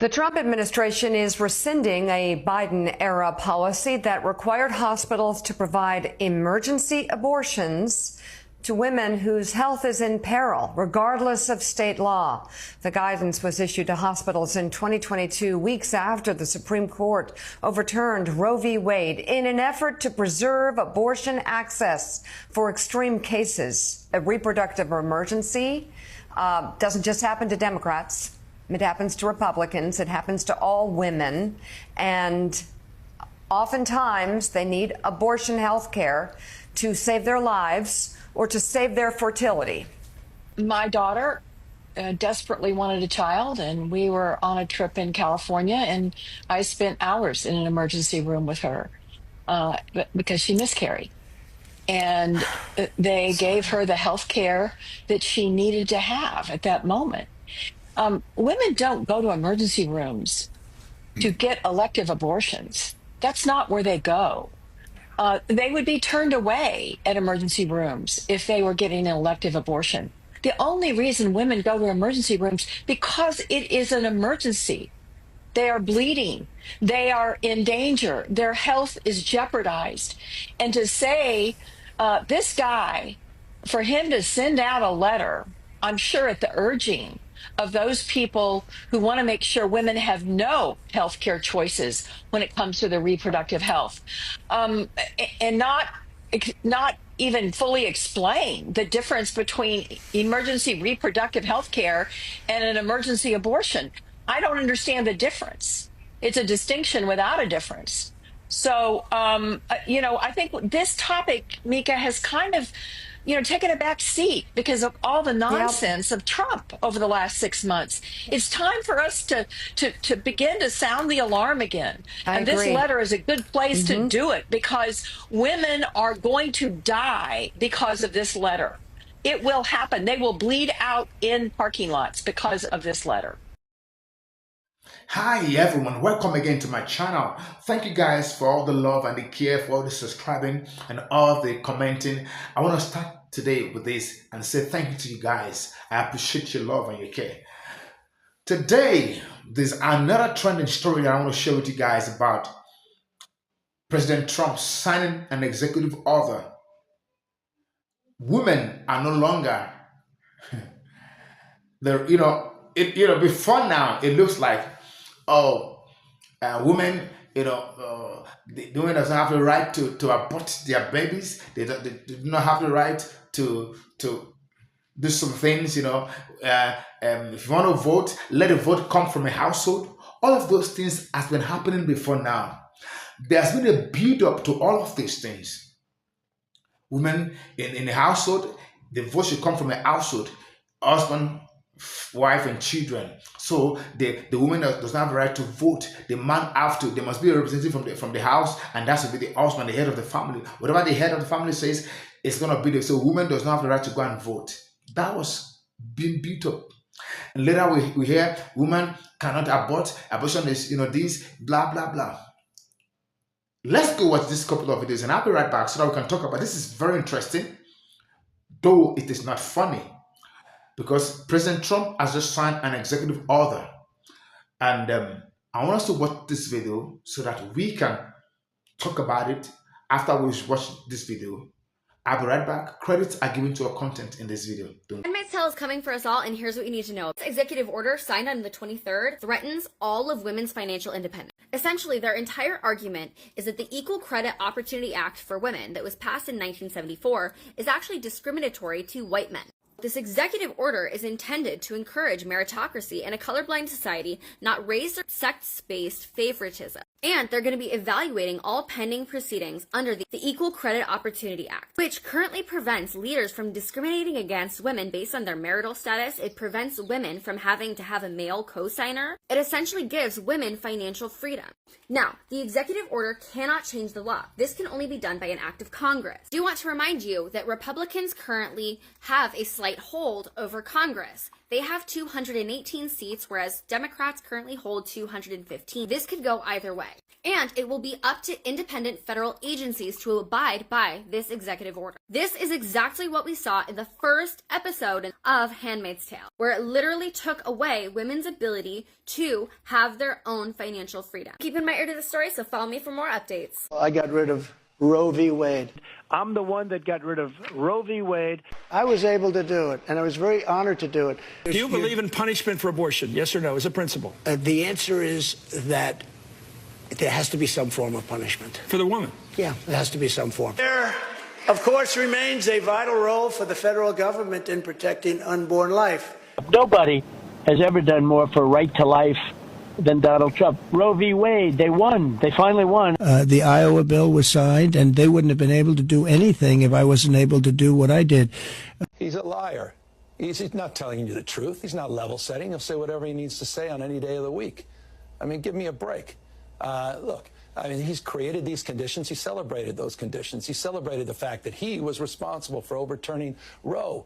The Trump administration is rescinding a Biden-era policy that required hospitals to provide emergency abortions to women whose health is in peril, regardless of state law. The guidance was issued to hospitals in 2022, weeks after the Supreme Court overturned Roe v. Wade in an effort to preserve abortion access for extreme cases. A reproductive emergency doesn't just happen to Democrats. It happens to Republicans. It happens to all women. And oftentimes they need abortion health care to save their lives or to save their fertility. My daughter desperately wanted a child, and we were on a trip in California, and I spent hours in an emergency room with her because she miscarried. And they gave her the health care that she needed to have at that moment. Women don't go to emergency rooms to get elective abortions. That's not where they go. They would be turned away at emergency rooms if they were getting an elective abortion. The only reason women go to emergency rooms because it is an emergency. They are bleeding. They are in danger. Their health is jeopardized. And to say this guy, for him to send out a letter, I'm sure at the urging of those people who want to make sure women have no health care choices when it comes to their reproductive health, and not even fully explain the difference between emergency reproductive health care and an emergency abortion. I don't understand the difference. It's a distinction without a difference. So, I think this topic, Mika, has kind of taken a back seat because of all the nonsense of Trump over the last 6 months. It's time for us to begin to sound the alarm again. And this letter is a good place to do it, because women are going to die because of this letter. It will happen. They will bleed out in parking lots because of this letter. Hi everyone, welcome again to my channel. Thank you guys for all the love and the care, for all the subscribing and all the commenting. I want to start today with this and say thank you to you guys. I appreciate your love and your care. Today, there's another trending story that I want to share with you guys about President Trump signing an executive order. Women are no longer, before now, it looks like, women, the women doesn't have the right to abort their babies. They do not have the right to do some things. If you want to vote, let the vote come from a household. All of those things has been happening before now. There's been a build up to all of these things. Women in a household, the vote should come from a household, husband, wife and children. So the woman does not have the right to vote. The man there must be a representative from the house, and that should be the husband, the head of the family. Whatever the head of the family says, it's gonna be there. So woman does not have the right to go and vote. That was being built up. And later we hear woman cannot abort. Abortion is this blah blah blah. Let's go watch this couple of videos and I'll be right back so that we can talk about this. Is very interesting, though it is not funny, because President Trump has just signed an executive order. And I want us to watch this video so that we can talk about it after we watch this video. I'll be right back. Credits are given to our content in this video. Handmaid's Tale is coming for us all, and here's what you need to know. This executive order, signed on the 23rd, threatens all of women's financial independence. Essentially, their entire argument is that the Equal Credit Opportunity Act for Women that was passed in 1974 is actually discriminatory to white men. This executive order is intended to encourage meritocracy in a colorblind society, not race or sex-based favoritism. And they're going to be evaluating all pending proceedings under the Equal Credit Opportunity Act, which currently prevents leaders from discriminating against women based on their marital status. It prevents women from having to have a male co-signer. It essentially gives women financial freedom. Now, the executive order cannot change the law. This can only be done by an act of Congress. I do want to remind you that Republicans currently have a slight slight hold over Congress. They have 218 seats, whereas Democrats currently hold 215. This could go either way. And it will be up to independent federal agencies to abide by this executive order. This is exactly what we saw in the first episode of Handmaid's Tale, where it literally took away women's ability to have their own financial freedom. Keeping my ear to the story, so follow me for more updates. I got rid of Roe v. Wade. I'm the one that got rid of Roe v. Wade. I was able to do it, and I was very honored to do it. Do you believe in punishment for abortion? Yes or no, as a principle? The answer is that there has to be some form of punishment. For the woman? Yeah, there has to be some form. There, of course, remains a vital role for the federal government in protecting unborn life. Nobody has ever done more for right to life than Donald Trump. Roe v. Wade, they won. They finally won. The Iowa bill was signed, and they wouldn't have been able to do anything if I wasn't able to do what I did. He's a liar. He's not telling you the truth. He's not level setting. He'll say whatever he needs to say on any day of the week. I mean, give me a break. Look, I mean, he's created these conditions. He celebrated those conditions. He celebrated the fact that he was responsible for overturning Roe.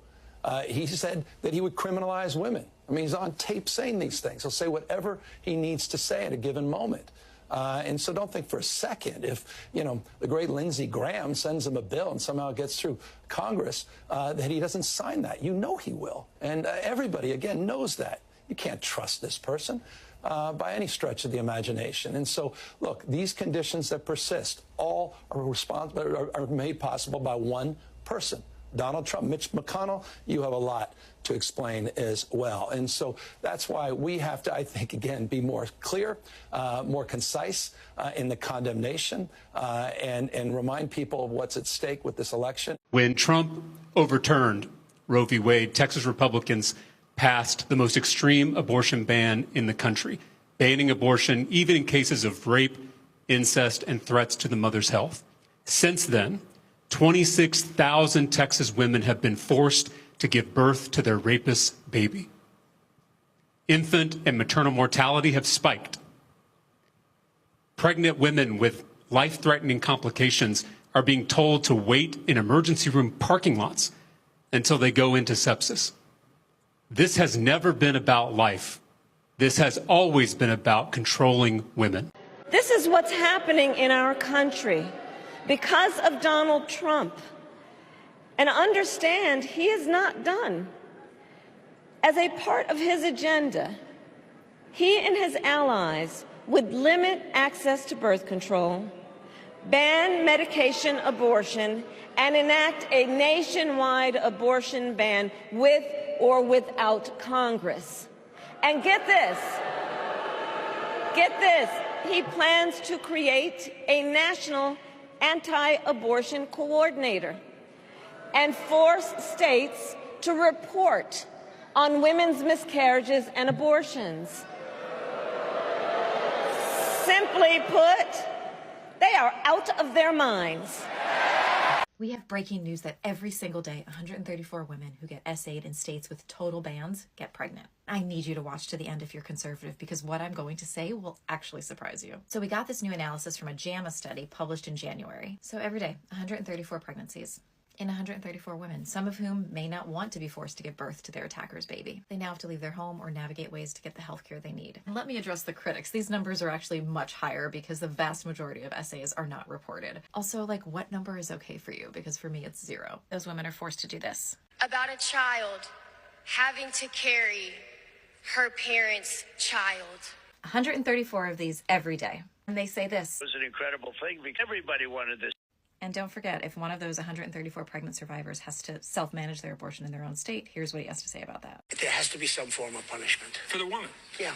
He said that he would criminalize women. I mean, he's on tape saying these things. He'll say whatever he needs to say at a given moment. And so don't think for a second if, the great Lindsey Graham sends him a bill and somehow it gets through Congress, that he doesn't sign that. You know he will. And everybody, again, knows that. You can't trust this person by any stretch of the imagination. And so, look, these conditions that persist all are made possible by one person. Donald Trump. Mitch McConnell, you have a lot to explain as well. And so that's why we have to, I think, again, be more clear, more concise in the condemnation and remind people of what's at stake with this election. When Trump overturned Roe v. Wade, Texas Republicans passed the most extreme abortion ban in the country, banning abortion even in cases of rape, incest, and threats to the mother's health. Since then, 26,000 Texas women have been forced to give birth to their rapist baby. Infant and maternal mortality have spiked. Pregnant women with life-threatening complications are being told to wait in emergency room parking lots until they go into sepsis. This has never been about life. This has always been about controlling women. This is what's happening in our country because of Donald Trump. And understand, he is not done. As a part of his agenda, he and his allies would limit access to birth control, ban medication abortion, and enact a nationwide abortion ban with or without Congress. And get this, he plans to create a national anti-abortion coordinator and force states to report on women's miscarriages and abortions. Simply put, they are out of their minds. We have breaking news that every single day, 134 women who get SA'd in states with total bans get pregnant. I need you to watch to the end if you're conservative, because what I'm going to say will actually surprise you. So we got this new analysis from a JAMA study published in January. So every day, 134 pregnancies in 134 women, some of whom may not want to be forced to give birth to their attacker's baby. They now have to leave their home or navigate ways to get the health care they need. And let me address the critics. These numbers are actually much higher because the vast majority of SAs are not reported. Also, what number is okay for you? Because for me, it's 0. Those women are forced to do this. About a child having to carry her parent's child. 134 of these every day. And they say this. It was an incredible thing because everybody wanted this. And don't forget, if one of those 134 pregnant survivors has to self-manage their abortion in their own state, here's what he has to say about that. There has to be some form of punishment. For the woman? Yeah.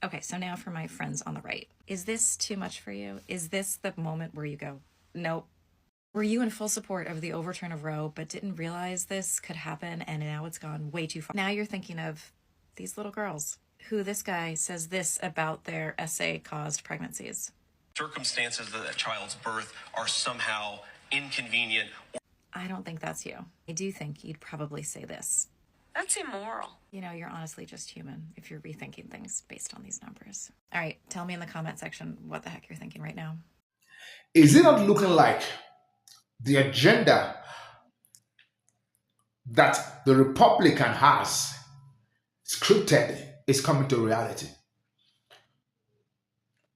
Okay, so now for my friends on the right. Is this too much for you? Is this the moment where you go, nope? Were you in full support of the overturn of Roe, but didn't realize this could happen and now it's gone way too far? Now you're thinking of these little girls who this guy says this about their SA-caused pregnancies. Circumstances of that child's birth are somehow inconvenient. I don't think that's you. I do think you'd probably say this. That's immoral. You're honestly just human if you're rethinking things based on these numbers. All right, tell me in the comment section what the heck you're thinking right now. Is it not looking like the agenda that the Republican has scripted is coming to reality.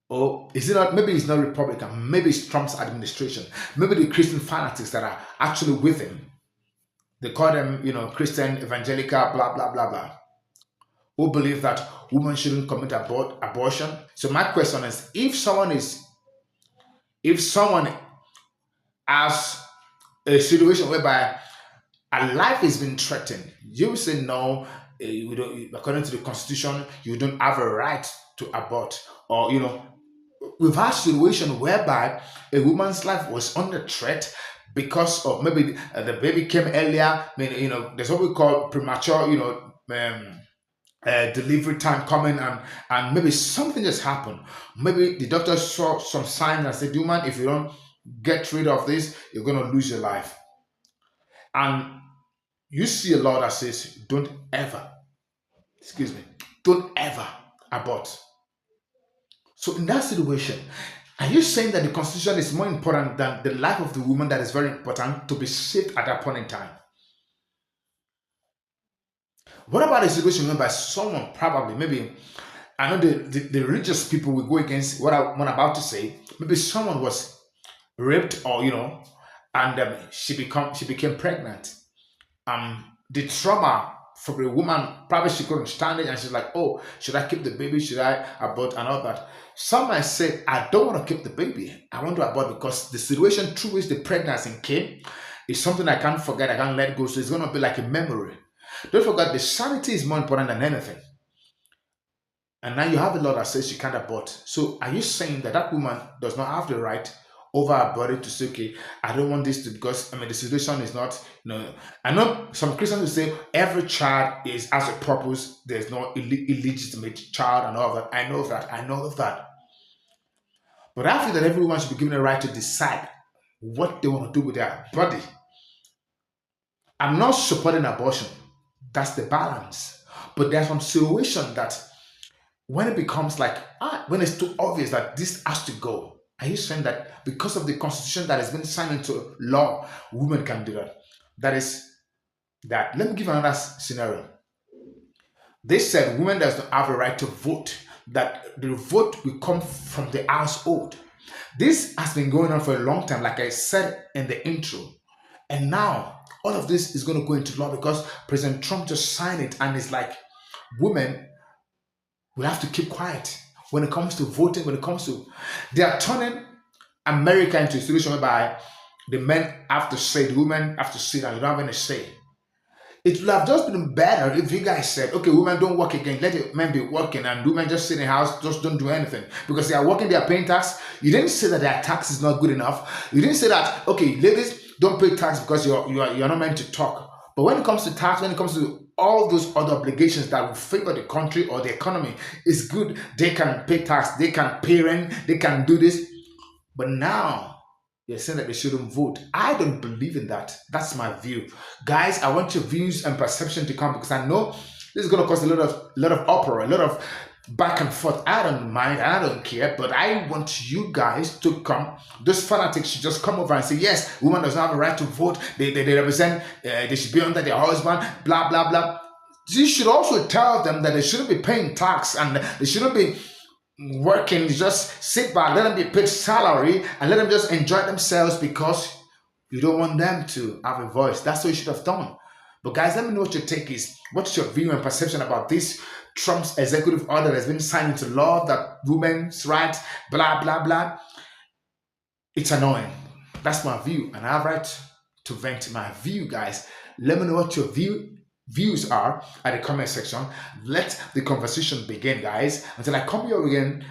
Or is it not? Maybe it's not Republican. Maybe it's Trump's administration. Maybe the Christian fanatics that are actually with him. They call them, Christian, evangelical, blah, blah, blah, blah. Who believe that women shouldn't commit abortion. So my question is, if someone has a situation whereby a life is being threatened, you say no, you don't, according to the Constitution, you don't have a right to abort. Or, we've had situation whereby a woman's life was under threat because of maybe the baby came earlier. There's what we call premature, delivery time coming, and maybe something just happened. Maybe the doctor saw some signs and said, "Woman, if you don't get rid of this, you're going to lose your life." And you see a law that says, don't ever abort. So in that situation, are you saying that the Constitution is more important than the life of the woman that is very important to be saved at that point in time? What about a situation whereby someone probably, maybe, I know the religious people will go against what I'm about to say. Maybe someone was raped, or and she became pregnant. The trauma for the woman, probably she couldn't stand it, and she's like, "Oh, should I keep the baby? Should I abort?" and all that. Some might say, "I don't want to keep the baby. I want to abort because the situation through which the pregnancy came is something I can't forget. I can't let go. So it's going to be like a memory." Don't forget, the sanity is more important than anything. And now you have a law that says you can't abort. So are you saying that that woman does not have the right over her body to say, "Okay, I don't want this to," because the situation is not, I know some Christians will say every child has a purpose. There's no illegitimate child and all that. I know that. But I feel that everyone should be given a right to decide what they want to do with their body. I'm not supporting abortion. That's the balance. But there's some situation that when it becomes like, when it's too obvious that this has to go, are you saying that because of the Constitution that has been signed into law, women can do that? That is that. Let me give another scenario. They said women does not have a right to vote, that the vote will come from the household. This has been going on for a long time, like I said in the intro. And now all of this is going to go into law because President Trump just signed it, and it's like women will have to keep quiet when it comes to voting, they are turning America into a situation whereby the men have to say, the women have to sit and you don't have any say. It would have just been better if you guys said, "Okay, women don't work again, let the men be working, and women just sit in the house, just don't do anything because they are working, they are paying tax." You didn't say that their tax is not good enough. You didn't say that, "Okay, ladies, don't pay tax because you're not meant to talk." But when it comes to tax, when it comes to all those other obligations that will favor the country or the economy, it's good. They can pay tax, they can pay rent, they can do this. But now you're saying that they shouldn't vote. I don't believe in that. That's my view. Guys, I want your views and perception to come, because I know this is going to cause a lot of uproar, a lot of back and forth. I don't mind, I don't care, but I want you guys to come. Those fanatics should just come over and say, "Yes, women does not have a right to vote. They represent, they should be under their husband, blah, blah, blah." You should also tell them that they shouldn't be paying tax and they shouldn't be working. Just sit back, let them be paid salary, and let them just enjoy themselves because you don't want them to have a voice. That's what you should have done. But guys, let me know what your take is. What's your view and perception about this Trump's executive order that has been signed into law that women's rights, blah, blah, blah? It's annoying. That's my view, and I have right to vent my view, guys. Let me know what your views are at the comment section. Let the conversation begin, guys. Until I come here again,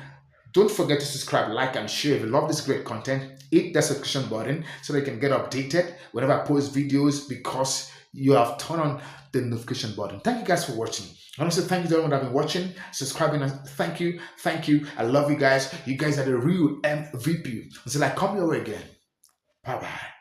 don't forget to subscribe, like, and share. If you love this great content, hit that subscription button so that you can get updated whenever I post videos, because you have turned on the notification button. Thank you guys for watching. I want to say thank you to everyone that have been watching, subscribing, and thank you. I love you guys. You guys are the real MVP. Until I come your way again, bye-bye.